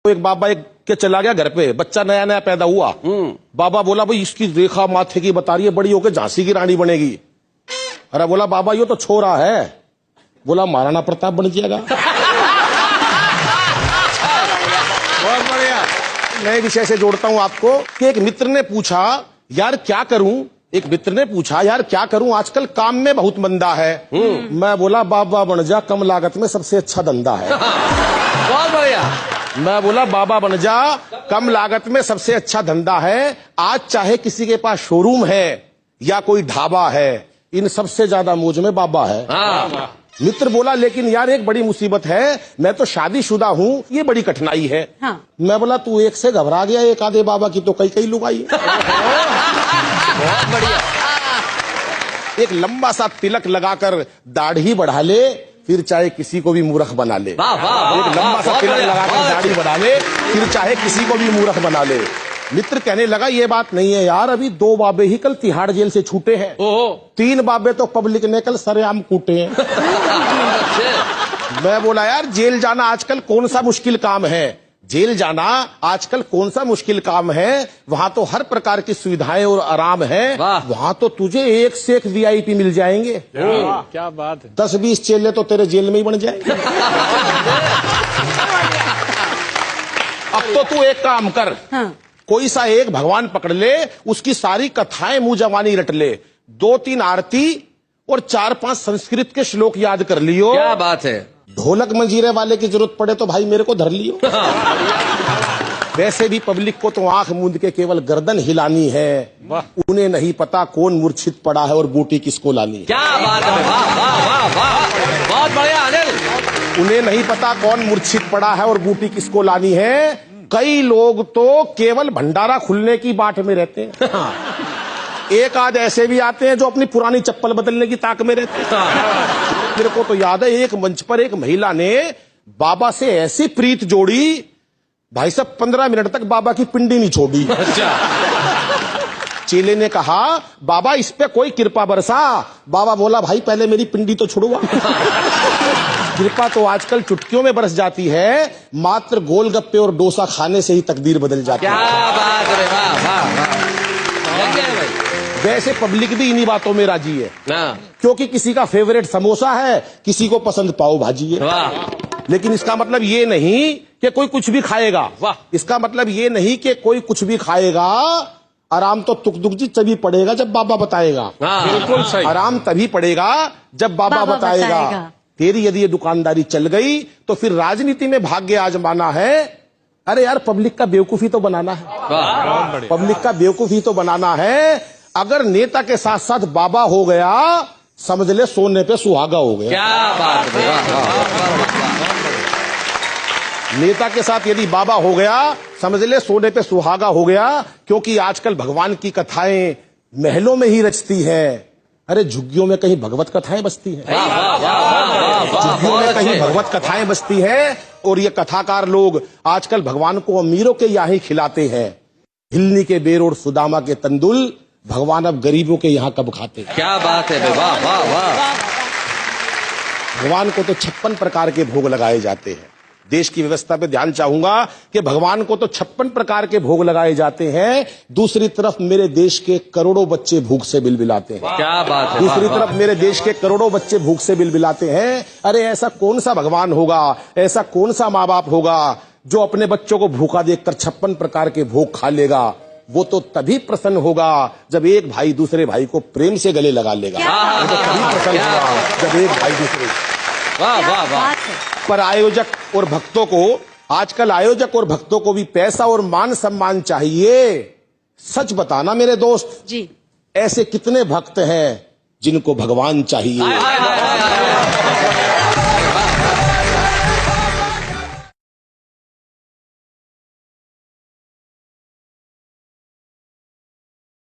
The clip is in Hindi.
तो एक बाबा एक के चला गया घर पे, बच्चा नया नया पैदा हुआ। बाबा बोला भाई इसकी रेखा माथे की बता रही है, बड़ी होकर झांसी की रानी बनेगी। अरे बोला बाबा ये तो छोरा है। बोला महाराणा प्रताप बन जाएगा। बहुत बढ़िया। नए विषय से जोड़ता हूं आपको कि एक मित्र ने पूछा यार क्या करूं, एक मित्र ने पूछा यार क्या करूं, आजकल काम में बहुत मंदा है। मैं बोला बाबा बन जा, कम लागत में सबसे अच्छा धंधा है। बहुत बढ़िया। मैं बोला बाबा बन जा, कम लागत में सबसे अच्छा धंधा है। आज चाहे किसी के पास शोरूम है या कोई ढाबा है, इन सबसे ज्यादा मौज में बाबा है। मित्र बोला लेकिन यार एक बड़ी मुसीबत है, मैं तो शादीशुदा हूँ, ये बड़ी कठिनाई है। मैं बोला तू एक से घबरा गया, एक आधे बाबा की तो कई कई लुगाई। बहुत बढ़िया। एक लंबा सा तिलक लगाकर दाढ़ी बढ़ा ले, फिर चाहे किसी को भी मूर्ख बना ले। वाह वाह। एक लंबा सा तिलक लगाकर दाढ़ी बढ़ा ले, फिर चाहे किसी को भी मूर्ख बना ले। मित्र कहने लगा ये बात नहीं है यार, अभी 2 बाबे ही कल तिहाड़ जेल से छूटे हैं। 3 बाबे तो पब्लिक ने कल सरेआम कूटे हैं। मैं बोला यार जेल जाना आजकल कौन सा मुश्किल काम है, जेल जाना आजकल कौन सा मुश्किल काम है, वहां तो हर प्रकार की सुविधाएं और आराम है। वहां तो तुझे एक से एक VIP मिल जाएंगे। क्या बात है। 10-20 चेले तो तेरे जेल में ही बन जाएंगे। अब तो तू एक काम कर, कोई सा एक भगवान पकड़ ले, उसकी सारी कथाएं मुंह जवानी रट ले, 2-3 आरती और 4-5 संस्कृत के श्लोक याद कर लियो। क्या बात है। ढोलक मंजीरे वाले की जरूरत पड़े तो भाई मेरे को धर लियो। वैसे भी पब्लिक को तो आंख मूंद के केवल गर्दन हिलानी है, उन्हें नहीं पता कौन मूर्छित पड़ा है और बूटी किसको लानी है। क्या बात है। वाह वाह वाह वाह। बहुत बढ़िया अनिल। उन्हें नहीं पता कौन मूर्छित पड़ा है और बूटी किसको लानी है। कई लोग तो केवल भंडारा खुलने की बाट में रहते हैं। एक आध ऐसे भी आते हैं जो अपनी पुरानी चप्पल बदलने की ताक में रहते हैं। मेरे को तो याद है एक मंच पर एक महिला ने बाबा से ऐसी प्रीत जोड़ी, भाई साहब 15 मिनट तक बाबा की पिंडी नहीं छोड़ी। चेले ने कहा बाबा इस पे कोई कृपा बरसा। बाबा बोला भाई पहले मेरी पिंडी तो छुड़वा। कृपा तो आजकल चुटकियों में बरस जाती है, मात्र गोलगप्पे और डोसा खाने से ही तकदीर बदल जाती है। क्या बात है। वाह वाह वाह। वैसे पब्लिक भी इन्हीं बातों में राजी है, क्योंकि किसी का फेवरेट समोसा है, किसी को पसंद पाव भाजी है। लेकिन इसका मतलब ये नहीं कि कोई कुछ भी खाएगा। इसका मतलब ये नहीं कि कोई कुछ भी खाएगा। आराम तो तुक दुक जी तभी पड़ेगा जब बाबा बताएगा। बिल्कुल सही। आराम तभी पड़ेगा जब बाबा बताएगा। तेरी यदि ये दुकानदारी चल गई तो फिर राजनीति में भाग्य आजमाना है। अरे यार पब्लिक का बेवकूफी तो बनाना है, पब्लिक का बेवकूफी तो बनाना है। अगर नेता के साथ साथ बाबा हो गया, समझ ले सोने पे सुहागा हो गया। क्या बात है। नेता के साथ यदि बाबा हो गया, समझ ले सोने पे सुहागा हो गया। क्योंकि आजकल भगवान की कथाएं महलों में ही रचती हैं। अरे झुग्गियों में कहीं भगवत कथाएं बसती हैं, झुग्गियों में कहीं भगवत कथाएं बसती हैं। और ये कथाकार लोग आजकल भगवान को अमीरों के यहाँ ही खिलाते हैं। हिलनी के बेर और सुदामा के तंदुल भगवान अब गरीबों के यहाँ कब खाते हैं। क्या बात है। वाह वाह वाह। भगवान को तो 56 प्रकार के भोग लगाए जाते हैं। देश की व्यवस्था पे ध्यान चाहूंगा कि भगवान को तो 56 प्रकार के भोग लगाए जाते हैं। दूसरी तरफ मेरे देश के करोड़ों बच्चे भूख से बिलबिलाते हैं। क्या बात है। दूसरी तरफ मेरे देश के करोड़ों बच्चे भूख से बिलबिलाते हैं। अरे ऐसा कौन सा भगवान होगा, ऐसा कौन सा माँ बाप होगा जो अपने बच्चों को भूखा देखकर 56 प्रकार के भोग खा लेगा। वो तो तभी प्रसन्न होगा जब एक भाई दूसरे भाई को प्रेम से गले लगा लेगा। वो तो तभी प्रसन्न होगा जब एक भाई दूसरे। वाह वाह वाह। पर आयोजक और भक्तों को, आजकल आयोजक और भक्तों को भी पैसा और मान सम्मान चाहिए। सच बताना मेरे दोस्त जी, ऐसे कितने भक्त हैं जिनको भगवान चाहिए।